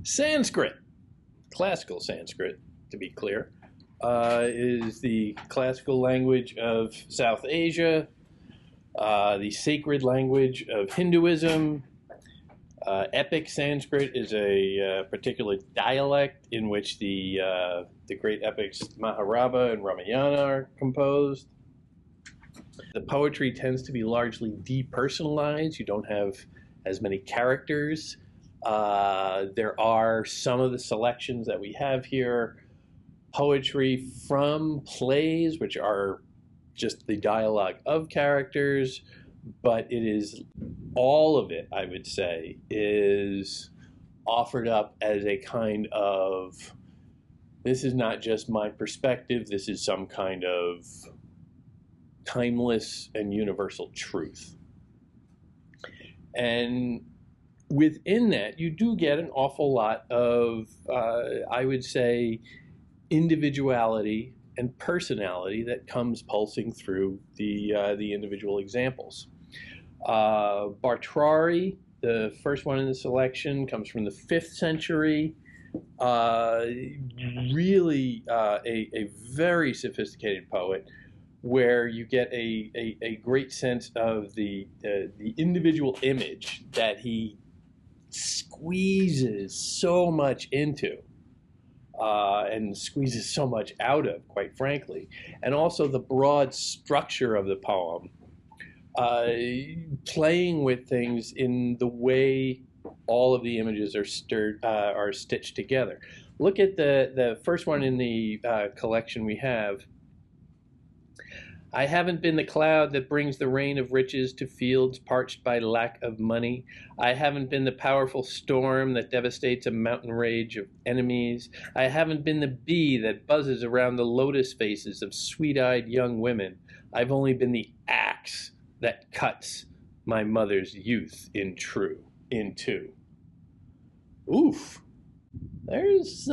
Sanskrit, classical Sanskrit, to be clear, is the classical language of South Asia, the sacred language of Hinduism. Epic Sanskrit is a particular dialect in which the great epics Mahabharata and Ramayana are composed. The poetry tends to be largely depersonalized. You don't have as many characters. There are some of the selections that we have here, poetry from plays, which are just the dialogue of characters, but it is all of it, I would say, is offered up as a kind of, this is not just my perspective, this is some kind of timeless and universal truth. And within that, you do get an awful lot of, I would say, individuality and personality that comes pulsing through the individual examples. Bartrari, the first one in the selection, comes from the 5th century. Really a very sophisticated poet, where you get a great sense of the individual image that he squeezes so much into and squeezes so much out of, quite frankly, and also the broad structure of the poem, playing with things in the way all of the images are stitched together. Look at the first one in the collection we have. I haven't been the cloud that brings the rain of riches to fields parched by lack of money. I haven't been the powerful storm that devastates a mountain range of enemies. I haven't been the bee that buzzes around the lotus faces of sweet-eyed young women. I've only been the axe that cuts my mother's youth in two. Oof. There's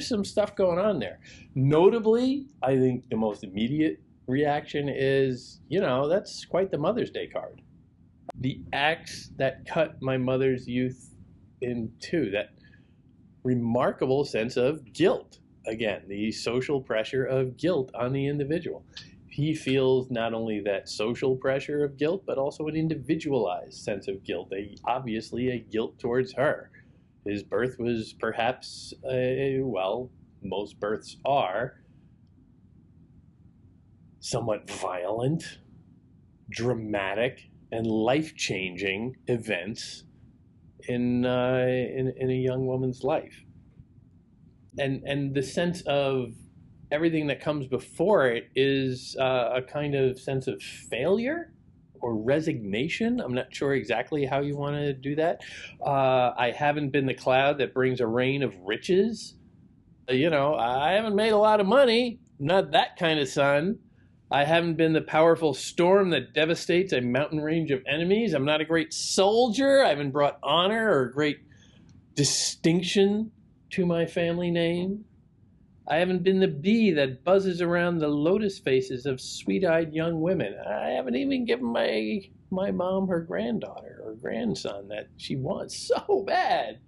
some stuff going on there. Notably, I think the most immediate reaction is, that's quite the Mother's Day card. The axe that cut my mother's youth in two. That remarkable sense of guilt. Again, the social pressure of guilt on the individual. He feels not only that social pressure of guilt, but also an individualized sense of guilt. Obviously a guilt towards her. His birth was perhaps, most births are, somewhat violent, dramatic, and life-changing events in a young woman's life. And the sense of everything that comes before it is a kind of sense of failure or resignation. I'm not sure exactly how you want to do that. I haven't been the cloud that brings a rain of riches. I haven't made a lot of money. Not that kind of sun. I haven't been the powerful storm that devastates a mountain range of enemies. I'm not a great soldier. I haven't brought honor or great distinction to my family name. I haven't been the bee that buzzes around the lotus faces of sweet-eyed young women. I haven't even given my mom her granddaughter or grandson that she wants so bad.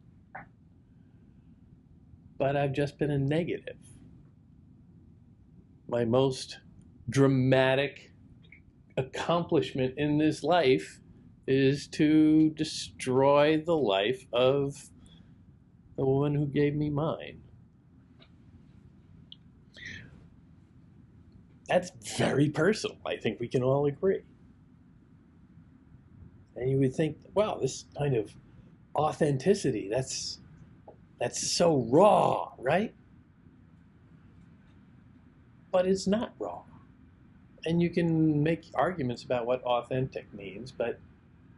But I've just been a negative. My most dramatic accomplishment in this life is to destroy the life of the woman who gave me mine. That's very personal. I think we can all agree. And you would think, wow, this kind of authenticity, that's so raw, right? But it's not raw. And you can make arguments about what authentic means, but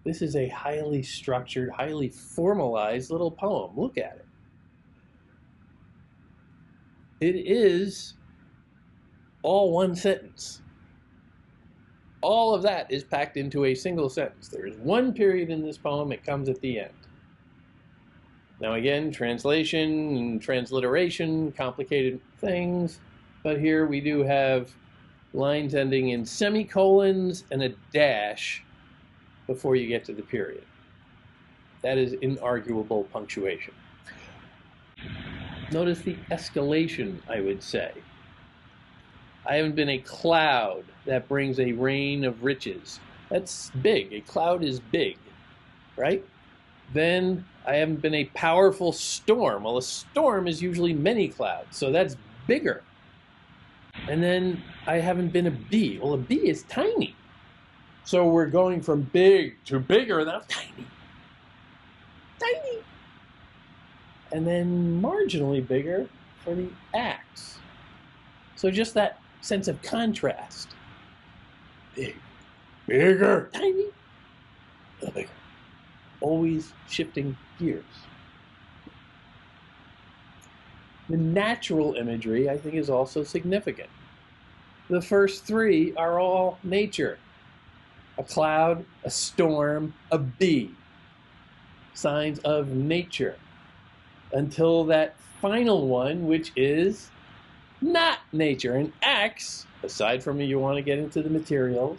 this is a highly structured, highly formalized little poem. Look at it. It is all one sentence. All of that is packed into a single sentence. There is one period in this poem, it comes at the end. Now again, translation and transliteration, complicated things, but here we do have lines ending in semicolons and a dash before you get to the period. That is inarguable punctuation. Notice the escalation, I would say. I haven't been a cloud that brings a rain of riches. That's big. A cloud is big, right? Then I haven't been a powerful storm. Well, a storm is usually many clouds, so that's bigger. And then I haven't been a bee. Well, a bee is tiny. So we're going from big to bigger, and that's tiny. Tiny. And then marginally bigger for the axe. So just that sense of contrast. Big, bigger, tiny, a little bigger. Always shifting gears. The natural imagery, I think, is also significant. The first three are all nature. A cloud, a storm, a bee. Signs of nature. Until that final one, which is not nature. An axe, aside from you want to get into the materials,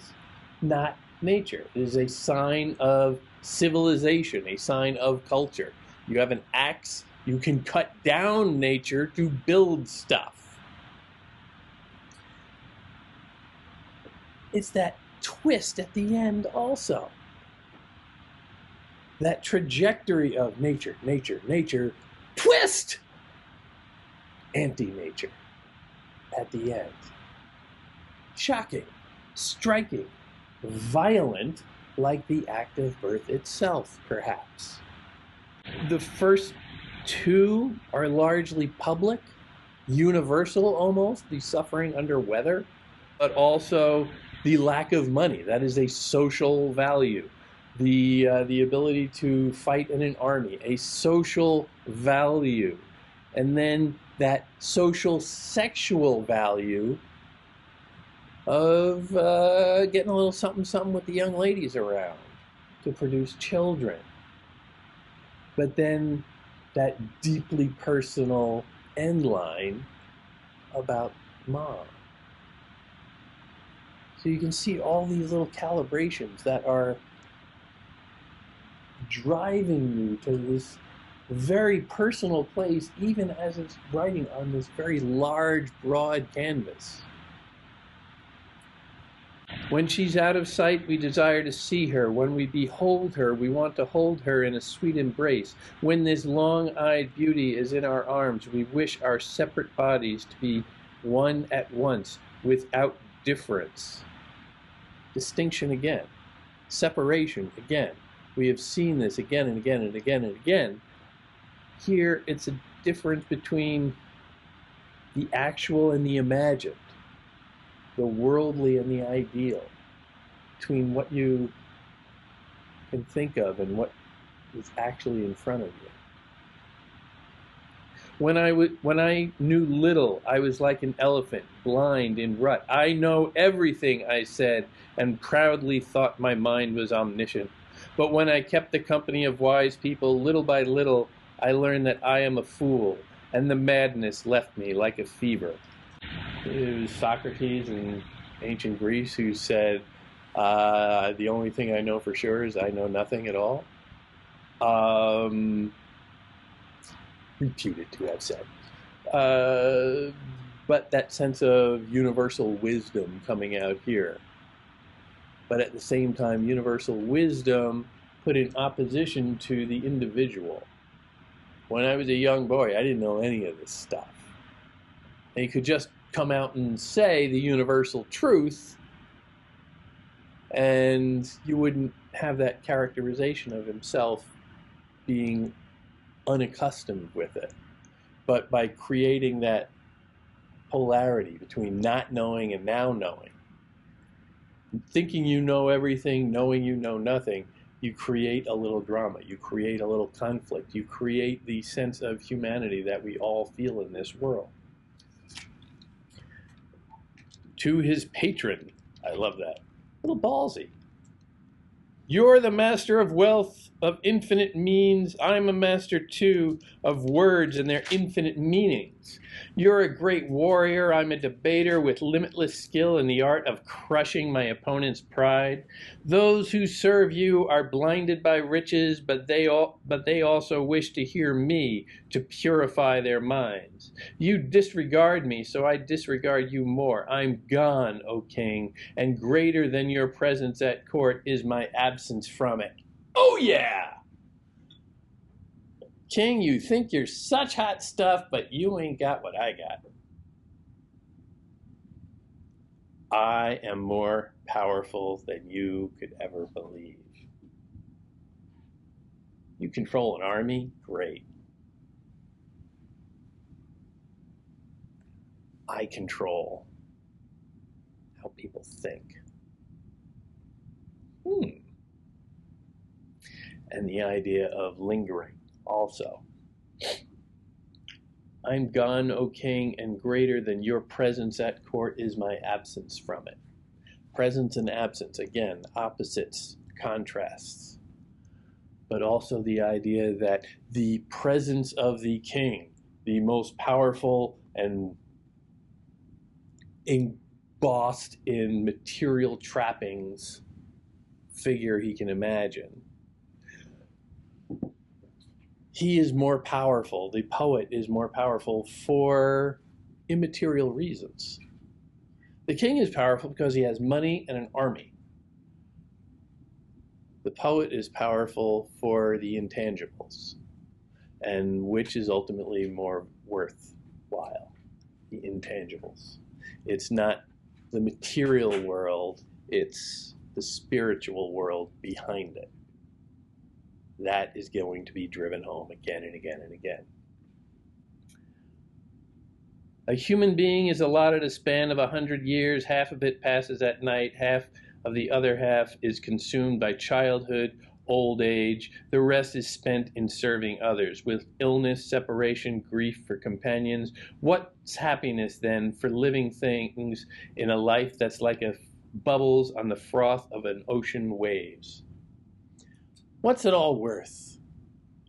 not nature. It is a sign of civilization, a sign of culture. You have an axe, you can cut down nature to build stuff. It's that twist at the end also. That trajectory of nature, nature, nature, twist! Anti-nature at the end. Shocking, striking, violent, like the act of birth itself, perhaps. The first two are largely public, universal almost, the suffering under weather, but also the lack of money. That is a social value. The ability to fight in an army, a social value. And then that social sexual value of getting a little something with the young ladies around to produce children. But then that deeply personal end line about mom. So you can see all these little calibrations that are driving you to this very personal place, even as it's writing on this very large, broad canvas. When she's out of sight, we desire to see her. When we behold her, we want to hold her in a sweet embrace. When this long-eyed beauty is in our arms, we wish our separate bodies to be one at once, without difference. Distinction again. Separation again. We have seen this again and again and again and again. Here, it's a difference between the actual and the imagined, the worldly and the ideal, between what you can think of and what is actually in front of you. When I knew little, I was like an elephant, blind in rut. I know everything, I said, and proudly thought my mind was omniscient. But when I kept the company of wise people, little by little, I learned that I am a fool, and the madness left me like a fever. It was Socrates in ancient Greece who said, the only thing I know for sure is I know nothing at all. Reputed to have said. But that sense of universal wisdom coming out here. But at the same time, universal wisdom put in opposition to the individual. When I was a young boy, I didn't know any of this stuff. And he could just come out and say the universal truth, and you wouldn't have that characterization of himself being unaccustomed with it. But by creating that polarity between not knowing and now knowing, thinking you know everything, knowing you know nothing, you create a little drama, you create a little conflict, you create the sense of humanity that we all feel in this world. To his patron, I love that, a little ballsy. You're the master of wealth, of infinite means. I'm a master, too, of words and their infinite meanings. You're a great warrior. I'm a debater with limitless skill in the art of crushing my opponent's pride. Those who serve you are blinded by riches, but they also wish to hear me to purify their minds. You disregard me, so I disregard you more. I'm gone, O king, and greater than your presence at court is my absence from it. Oh yeah! King, you think you're such hot stuff, but you ain't got what I got. I am more powerful than you could ever believe. You control an army? Great. I control how people think. And the idea of lingering also. I'm gone, O king, and greater than your presence at court is my absence from it. Presence and absence, again, opposites, contrasts. But also the idea that the presence of the king, the most powerful and embossed in material trappings figure he can imagine, he is more powerful, the poet is more powerful for immaterial reasons. The king is powerful because he has money and an army. The poet is powerful for the intangibles, and which is ultimately more worthwhile, the intangibles. It's not the material world, it's the spiritual world behind it. That is going to be driven home again and again and again. A human being is allotted a span of 100 years. Half of it passes at night. Half of the other half is consumed by childhood, old age. The rest is spent in serving others. With illness, separation, grief for companions. What's happiness then for living things in a life that's like a bubbles on the froth of an ocean waves? What's it all worth?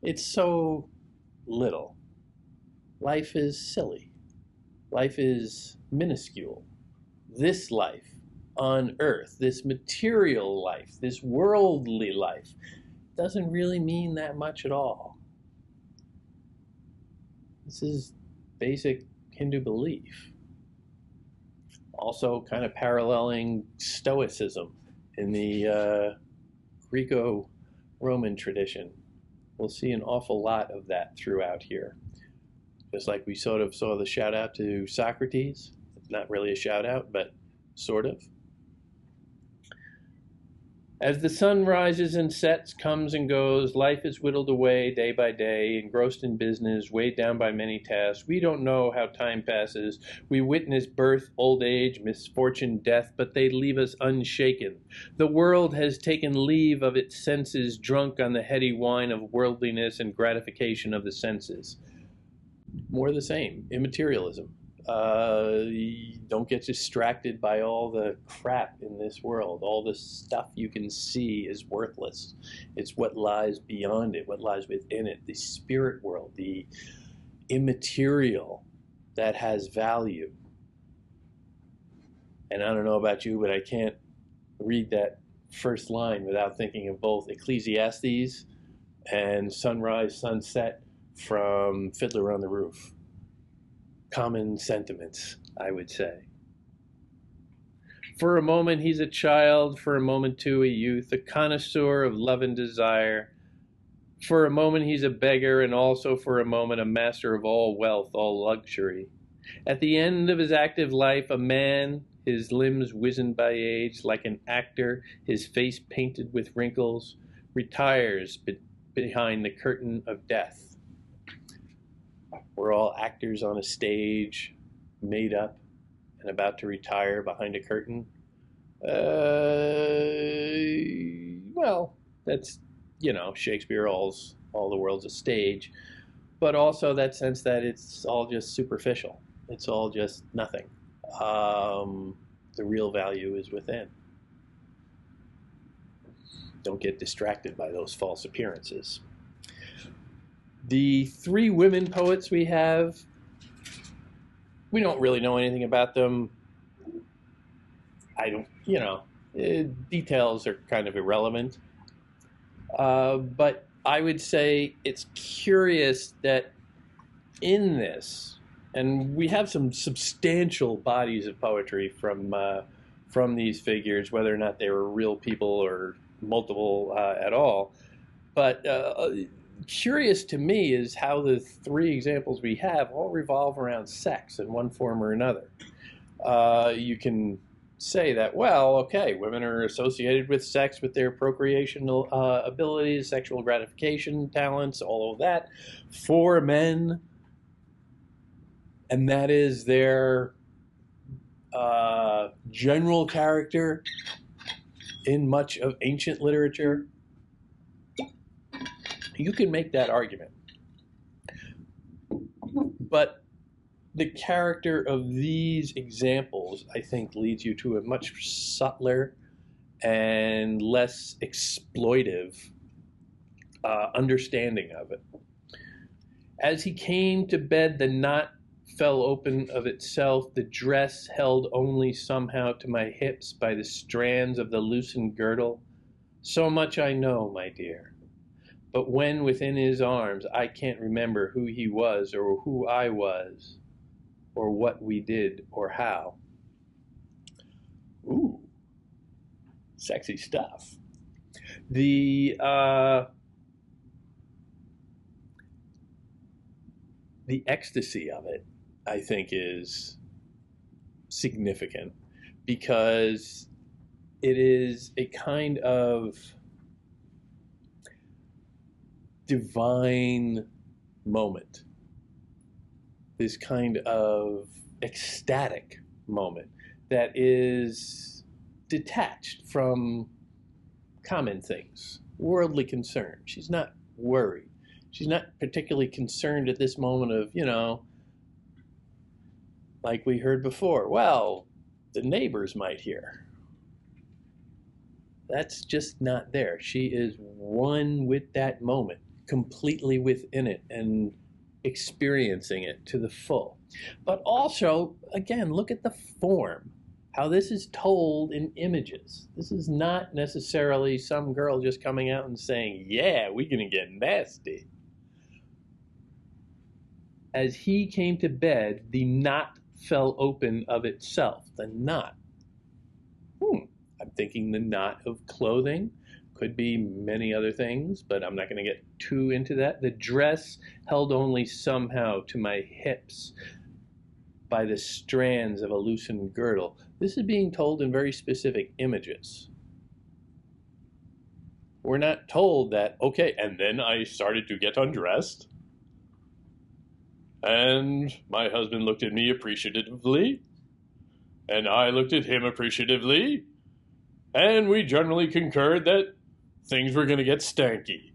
It's so little. Life is silly. Life is minuscule. This life on earth, this material life, this worldly life, doesn't really mean that much at all. This is basic Hindu belief. Also kind of paralleling Stoicism in the Greco-Roman tradition. We'll see an awful lot of that throughout here. Just like we sort of saw the shout out to Socrates. Not really a shout out, but sort of. As the sun rises and sets, comes and goes, life is whittled away day by day, engrossed in business, weighed down by many tasks. We don't know how time passes. We witness birth, old age, misfortune, death, but they leave us unshaken. The world has taken leave of its senses, drunk on the heady wine of worldliness and gratification of the senses. More the same, immaterialism. Don't get distracted by all the crap in this world. All the stuff you can see is worthless. It's what lies beyond it, what lies within it, the spirit world, the immaterial that has value. And I don't know about you, but I can't read that first line without thinking of both Ecclesiastes and Sunrise, Sunset from Fiddler on the Roof. Common sentiments, I would say. For a moment he's a child, for a moment too a youth, a connoisseur of love and desire. For a moment he's a beggar, and also for a moment a master of all wealth, all luxury. At the end of his active life, a man, his limbs wizened by age, like an actor, his face painted with wrinkles, retires behind the curtain of death. We're all actors on a stage, made up and about to retire behind a curtain. Well, that's, Shakespeare, all the world's a stage. But also that sense that it's all just superficial. It's all just nothing. The real value is within. Don't get distracted by those false appearances. The three women poets we have, we don't really know anything about them. Details are kind of irrelevant. But I would say it's curious that in this, and we have some substantial bodies of poetry from these figures, whether or not they were real people or multiple at all. But curious to me is how the three examples we have all revolve around sex in one form or another. You can say that, well, okay, women are associated with sex, with their procreational abilities, sexual gratification, talents, all of that, for men, and that is their general character in much of ancient literature. You can make that argument. But the character of these examples, I think, leads you to a much subtler and less exploitive understanding of it. As he came to bed, the knot fell open of itself, the dress held only somehow to my hips by the strands of the loosened girdle. So much I know, my dear. But when within his arms, I can't remember who he was or who I was, or what we did, or how. Ooh, sexy stuff. The ecstasy of it, I think, is significant because it is a kind of divine moment. This kind of ecstatic moment that is detached from common things, worldly concern. She's not worried. She's not particularly concerned at this moment of, like we heard before, well, the neighbors might hear. That's just not there. She is one with that moment, completely within it, and experiencing it to the full. But also, again, look at the form, how this is told in images. This is not necessarily some girl just coming out and saying, yeah, we're gonna get nasty. As he came to bed, the knot fell open of itself. The knot. I'm thinking the knot of clothing. Could be many other things, but I'm not going to get too into that. The dress held only somehow to my hips by the strands of a loosened girdle. This is being told in very specific images. We're not told that, okay, and then I started to get undressed, and my husband looked at me appreciatively, and I looked at him appreciatively, and we generally concurred that things were going to get stanky.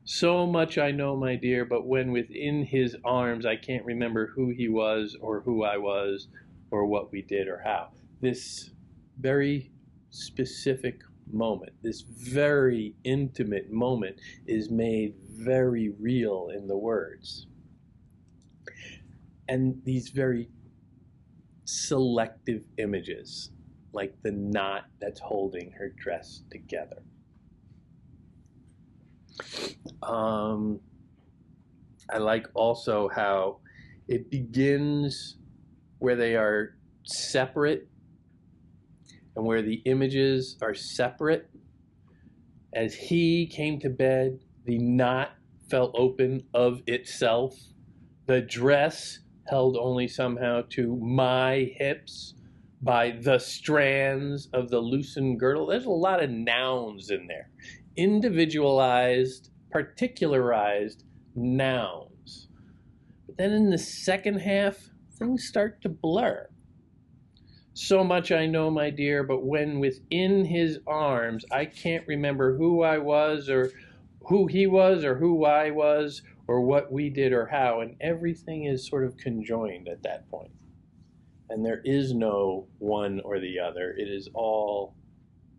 So much I know, my dear, but when within his arms, I can't remember who he was or who I was or what we did or how. This very specific moment, this very intimate moment is made very real in the words. And these very selective images, like the knot that's holding her dress together. I like also how it begins where they are separate and where the images are separate. As he came to bed, the knot fell open of itself. The dress held only somehow to my hips by the strands of the loosened girdle. There's a lot of nouns in there. Individualized, particularized nouns. But then in the second half, things start to blur. So much I know, my dear, but when within his arms, I can't remember who I was or who he was or who I was or what we did or how, and everything is sort of conjoined at that point. And there is no one or the other. It is all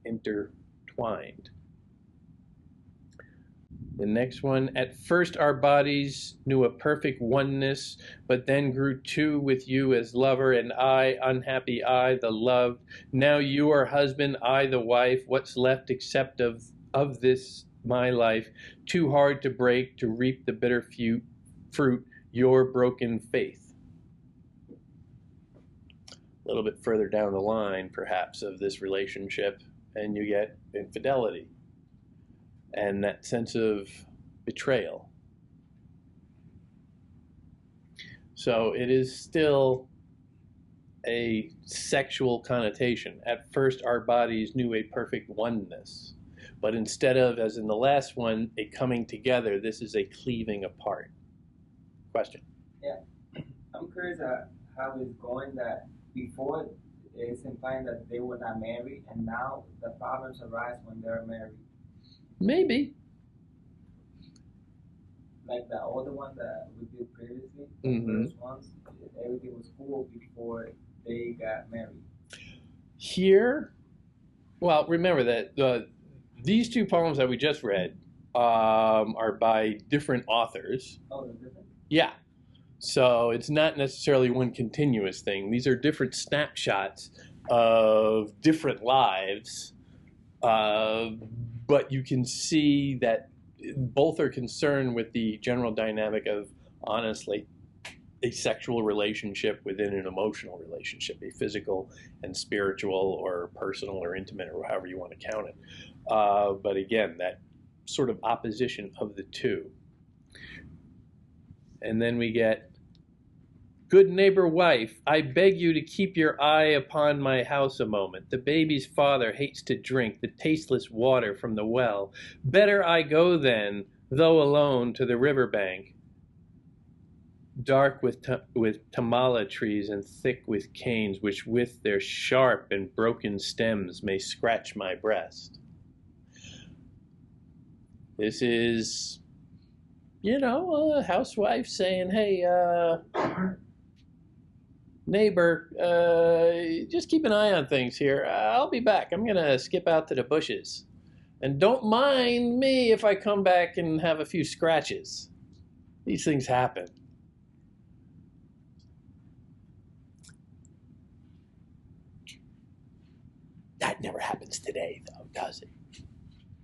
intertwined. entwined. The next one, at first our bodies knew a perfect oneness, but then grew two with you as lover, and I, unhappy I, the loved. Now you are husband, I the wife. What's left except of this my life? Too hard to break, to reap the bitter fruit, your broken faith. A little bit further down the line, perhaps, of this relationship, and you get infidelity and that sense of betrayal. So it is still a sexual connotation. At first, our bodies knew a perfect oneness, but instead of, as in the last one, a coming together, this is a cleaving apart. Question? Yeah, I'm curious how it's going that before it's implying that they were not married, and now the problems arise when they're married. Maybe. Like the older one that we did previously, the first ones, everything was cool before they got married. Here, well, remember that these two poems that we just read are by different authors. Oh, they're different? Yeah. So it's not necessarily one continuous thing. These are different snapshots of different lives. But you can see that both are concerned with the general dynamic of, honestly, a sexual relationship within an emotional relationship, a physical and spiritual or personal or intimate or however you want to count it. But again, that sort of opposition of the two. And then we get, good neighbor wife, I beg you to keep your eye upon my house a moment. The baby's father hates to drink the tasteless water from the well. Better I go then, though alone, to the river bank, dark with tamala trees and thick with canes, which with their sharp and broken stems may scratch my breast. This is, you know, a housewife saying, hey, neighbor, just keep an eye on things here. I'll be back. I'm going to skip out to the bushes. And don't mind me if I come back and have a few scratches. These things happen. That never happens today, though, does it?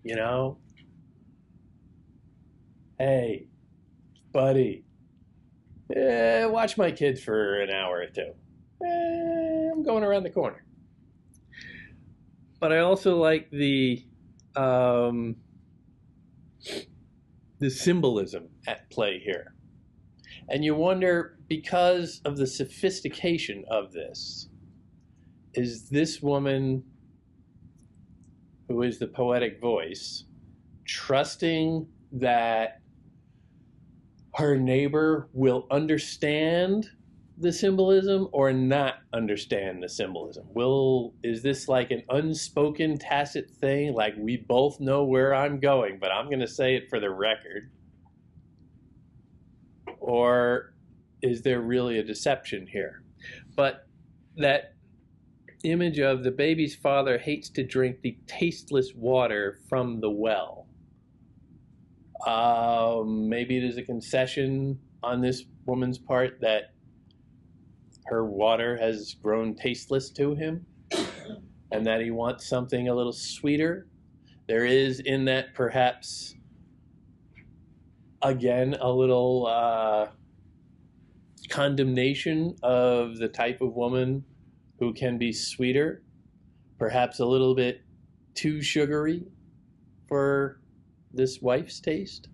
You know? Hey, buddy. Watch my kids for an hour or two. I'm going around the corner. But I also like the symbolism at play here. And you wonder, because of the sophistication of this, is this woman, who is the poetic voice, trusting that her neighbor will understand the symbolism or not understand the symbolism? Is this like an unspoken tacit thing, like we both know where I'm going, but I'm going to say it for the record? Or is there really a deception here? But that image of the baby's father hates to drink the tasteless water from the well. Maybe it is a concession on this woman's part that her water has grown tasteless to him and that he wants something a little sweeter. There is in that perhaps, again, a little condemnation of the type of woman who can be sweeter, perhaps a little bit too sugary for this wife's taste.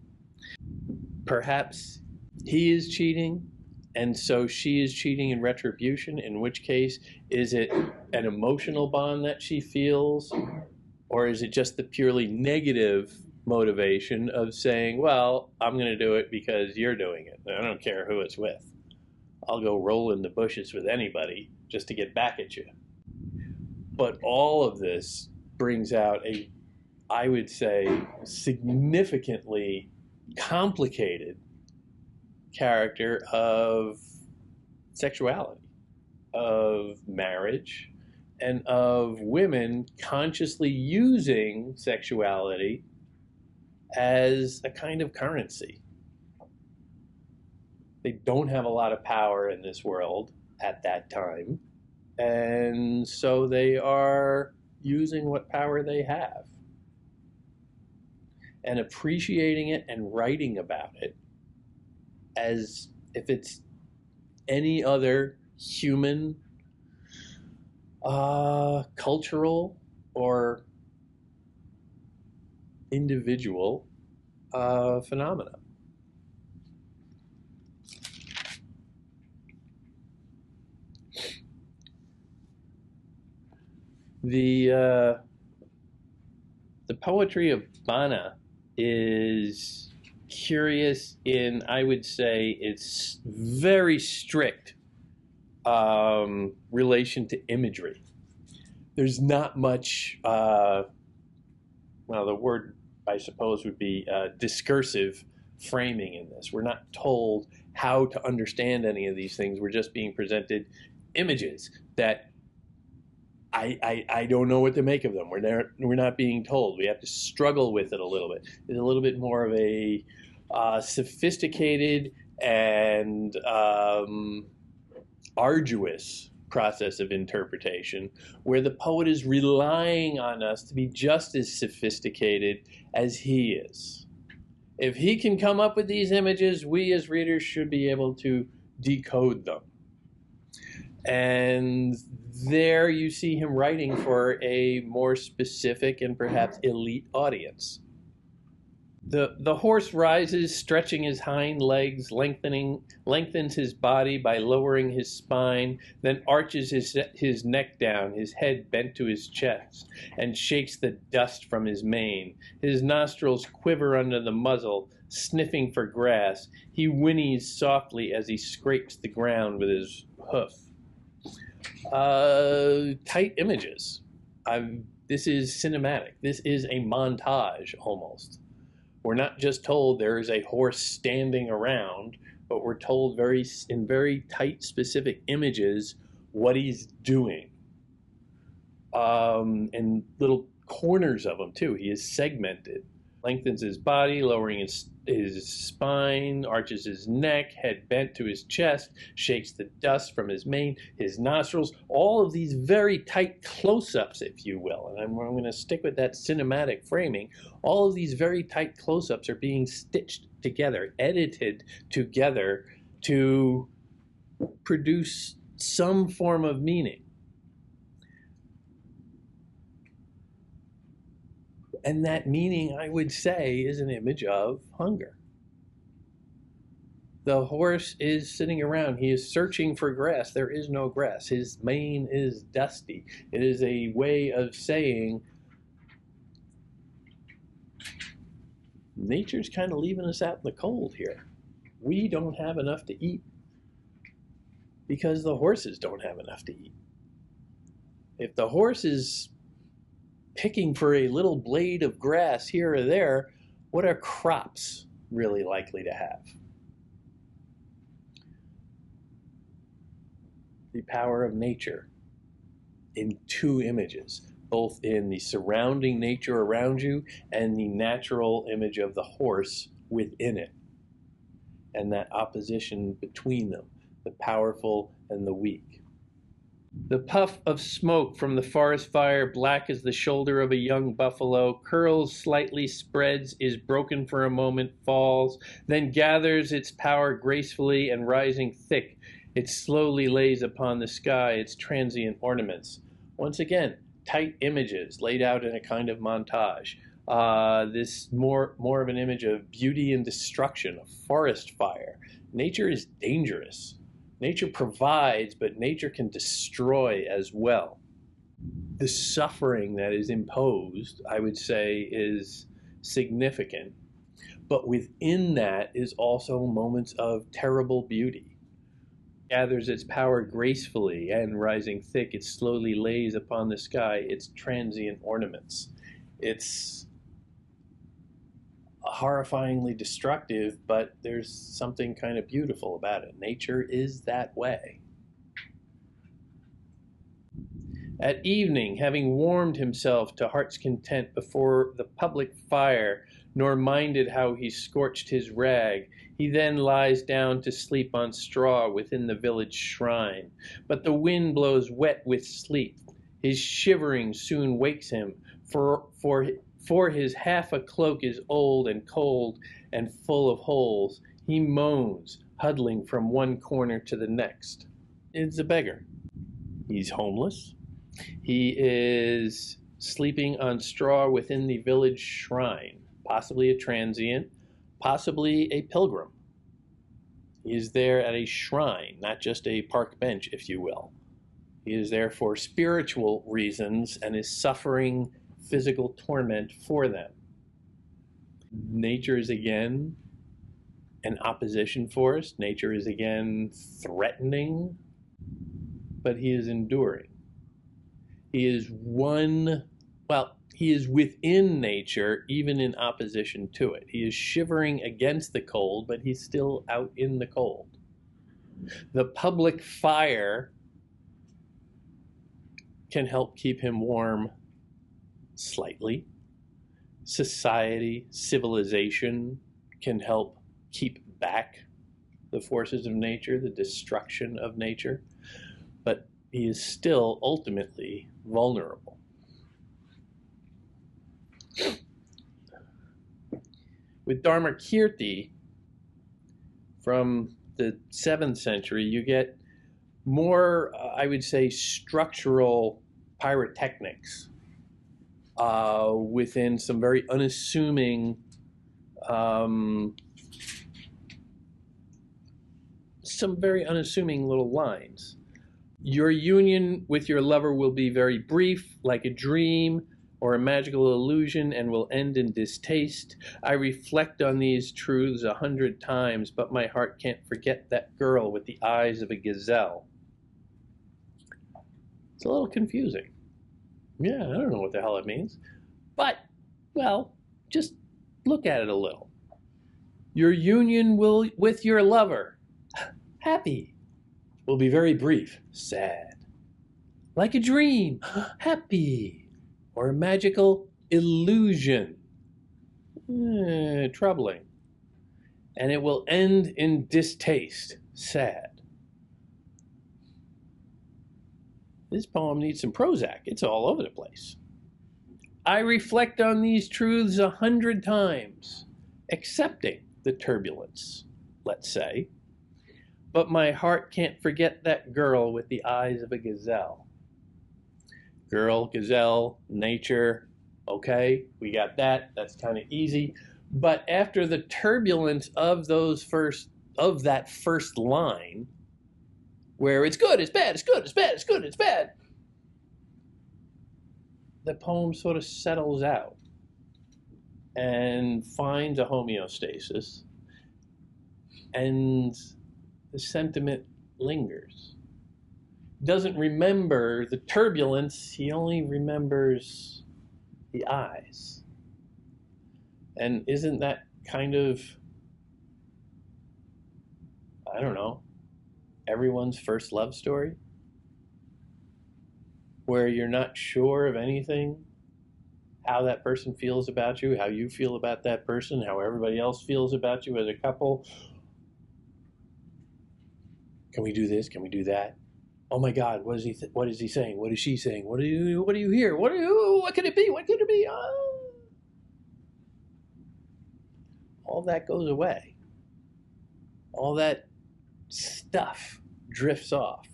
Perhaps he is cheating, and so she is cheating in retribution, in which case, is it an emotional bond that she feels, or is it just the purely negative motivation of saying, well, I'm going to do it because you're doing it. I don't care who it's with. I'll go roll in the bushes with anybody just to get back at you. But all of this brings out a, I would say, significantly complicated character of sexuality, of marriage, and of women consciously using sexuality as a kind of currency. They don't have a lot of power in this world at that time, and so they are using what power they have and appreciating it and writing about it as if it's any other human, cultural, or individual phenomena. The poetry of Bana is curious in, I would say, its very strict relation to imagery. There's not much, well, the word I suppose would be discursive framing in this. We're not told how to understand any of these things. We're just being presented images that I don't know what to make of them. We're not being told. We have to struggle with it a little bit. It's a little bit more of a sophisticated and arduous process of interpretation, where the poet is relying on us to be just as sophisticated as he is. If he can come up with these images, we as readers should be able to decode them. And there you see him writing for a more specific and perhaps elite audience. The horse rises, stretching his hind legs, lengthens his body by lowering his spine, then arches his neck down, his head bent to his chest, and shakes the dust from his mane. His nostrils quiver under the muzzle, sniffing for grass. He whinnies softly as he scrapes the ground with his hoof. Tight images. This is cinematic. This is a montage almost. We're not just told there is a horse standing around, but we're told in very tight, specific images what he's doing. And little corners of him too. He is segmented. Lengthens his body, lowering his spine, arches his neck, head bent to his chest, shakes the dust from his mane, his nostrils, all of these very tight close-ups, if you will. And I'm going to stick with that cinematic framing. All of these very tight close-ups are being stitched together, edited together to produce some form of meaning. And that meaning, I would say, is an image of hunger. The horse is sitting around. He is searching for grass. There is no grass. His mane is dusty. It is a way of saying nature's kind of leaving us out in the cold here. We don't have enough to eat because the horses don't have enough to eat. If the horse is picking for a little blade of grass here or there, what are crops really likely to have? The power of nature in two images, both in the surrounding nature around you and the natural image of the horse within it, and that opposition between them, the powerful and the weak. The puff of smoke from the forest fire, black as the shoulder of a young buffalo, curls slightly, spreads, is broken for a moment, falls, then gathers its power gracefully, and rising thick, it slowly lays upon the sky its transient ornaments. Once again, tight images laid out in a kind of montage. This more of an image of beauty and destruction, a forest fire. Nature is dangerous. Nature provides, but nature can destroy as well. The suffering that is imposed, I would say, is significant. But within that is also moments of terrible beauty. It gathers its power gracefully, and rising thick, it slowly lays upon the sky its transient ornaments. It's horrifyingly destructive, but there's something kind of beautiful about it. Nature is that way. At evening, having warmed himself to heart's content before the public fire, nor minded how he scorched his rag, he then lies down to sleep on straw within the village shrine. But the wind blows wet with sleep. His shivering soon wakes him, for his half a cloak is old and cold and full of holes. He moans, huddling from one corner to the next. It's a beggar. He's homeless. He is sleeping on straw within the village shrine, possibly a transient, possibly a pilgrim. He is there at a shrine, not just a park bench, if you will. He is there for spiritual reasons and is suffering physical torment for them. Nature is again an opposition force. Nature is again threatening, but he is enduring. He is he is within nature, even in opposition to it. He is shivering against the cold, but he's still out in the cold. The public fire can help keep him warm slightly. Society, civilization can help keep back the forces of nature, the destruction of nature, but he is still ultimately vulnerable. With Dharmakirti from the 7th century, you get more, I would say, structural pyrotechnics within some very unassuming little lines. Your union with your lover will be very brief, like a dream or a magical illusion, and will end in distaste. I reflect on these truths 100 times, but my heart can't forget that girl with the eyes of a gazelle. It's a little confusing. Yeah, I don't know what the hell it means. But, well, just look at it a little. Your union with your lover, happy, will be very brief, sad. Like a dream, happy. Or a magical illusion, troubling. And it will end in distaste, sad. This poem needs some Prozac. It's all over the place. I reflect on these truths 100 times, accepting the turbulence, let's say. But my heart can't forget that girl with the eyes of a gazelle. Girl, gazelle, nature, okay, we got that. That's kind of easy. But after the turbulence of that first line, where it's good, it's bad, it's good, it's bad, it's good, it's bad, the poem sort of settles out and finds a homeostasis, and the sentiment lingers. Doesn't remember the turbulence, he only remembers the eyes. And isn't that kind of, I don't know, everyone's first love story? Where you're not sure of anything, how that person feels about you, how you feel about that person, how everybody else feels about you as a couple. Can we do this? Can we do that? Oh my God, what is he saying? What is she saying? What do you hear? What could it be? What could it be? All that goes away. All that stuff drifts off.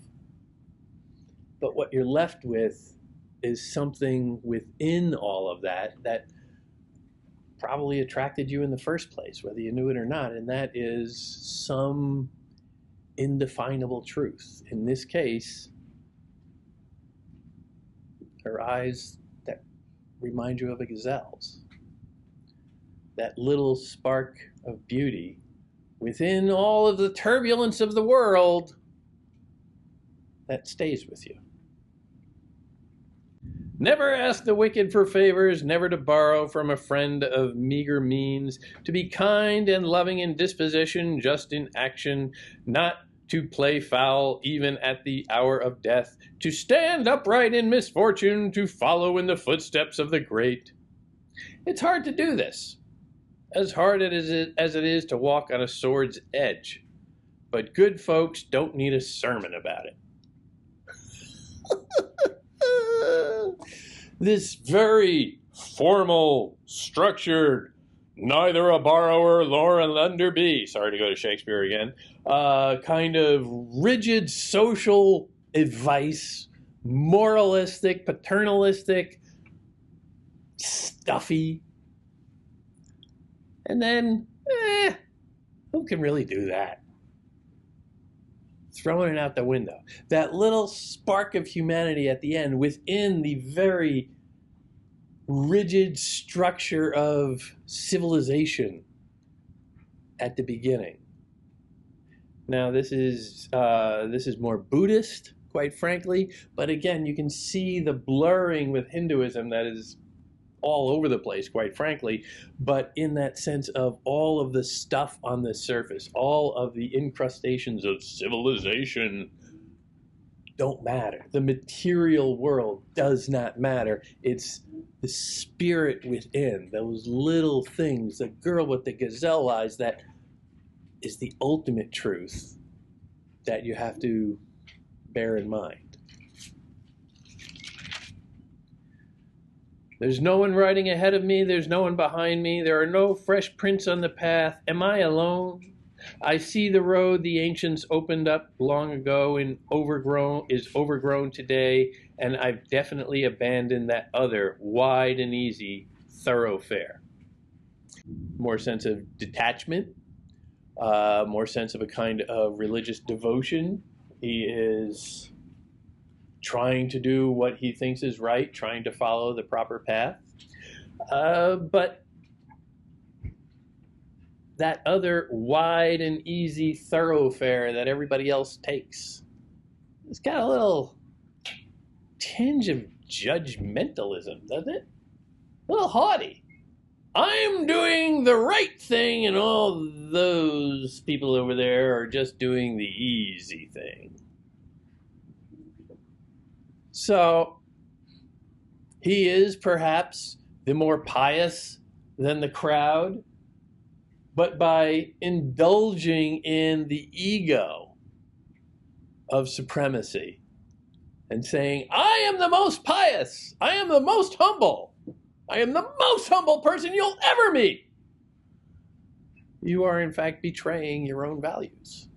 But what you're left with is something within all of that that probably attracted you in the first place, whether you knew it or not, and that is some indefinable truth. In this case, her eyes that remind you of a gazelle's. That little spark of beauty within all of the turbulence of the world that stays with you. Never ask the wicked for favors, never to borrow from a friend of meager means, to be kind and loving in disposition, just in action, not to play foul even at the hour of death, to stand upright in misfortune, to follow in the footsteps of the great. It's hard to do this, as hard as it is to walk on a sword's edge. But good folks don't need a sermon about it. This very formal, structured, neither a borrower nor a lender be, sorry to go to Shakespeare again, kind of rigid social advice, moralistic, paternalistic, stuffy. And then, who can really do that? Throwing it out the window. That little spark of humanity at the end within the very rigid structure of civilization at the beginning. Now this is more Buddhist, quite frankly, but again, you can see the blurring with Hinduism that is all over the place, quite frankly, but in that sense of all of the stuff on the surface, all of the incrustations of civilization don't matter. The material world does not matter. It's the spirit within, those little things, the girl with the gazelle eyes, that is the ultimate truth that you have to bear in mind. There's no one riding ahead of me. There's no one behind me. There are no fresh prints on the path. Am I alone? I see the road the ancients opened up long ago and is overgrown today, and I've definitely abandoned that other wide and easy thoroughfare. More sense of detachment, more sense of a kind of religious devotion. He is trying to do what he thinks is right, trying to follow the proper path. But that other wide and easy thoroughfare that everybody else takes, it's got a little tinge of judgmentalism, doesn't it? A little haughty. I'm doing the right thing and all those people over there are just doing the easy thing. So he is perhaps the more pious than the crowd, but by indulging in the ego of supremacy and saying, I am the most pious, I am the most humble, I am the most humble person you'll ever meet, you are in fact betraying your own values.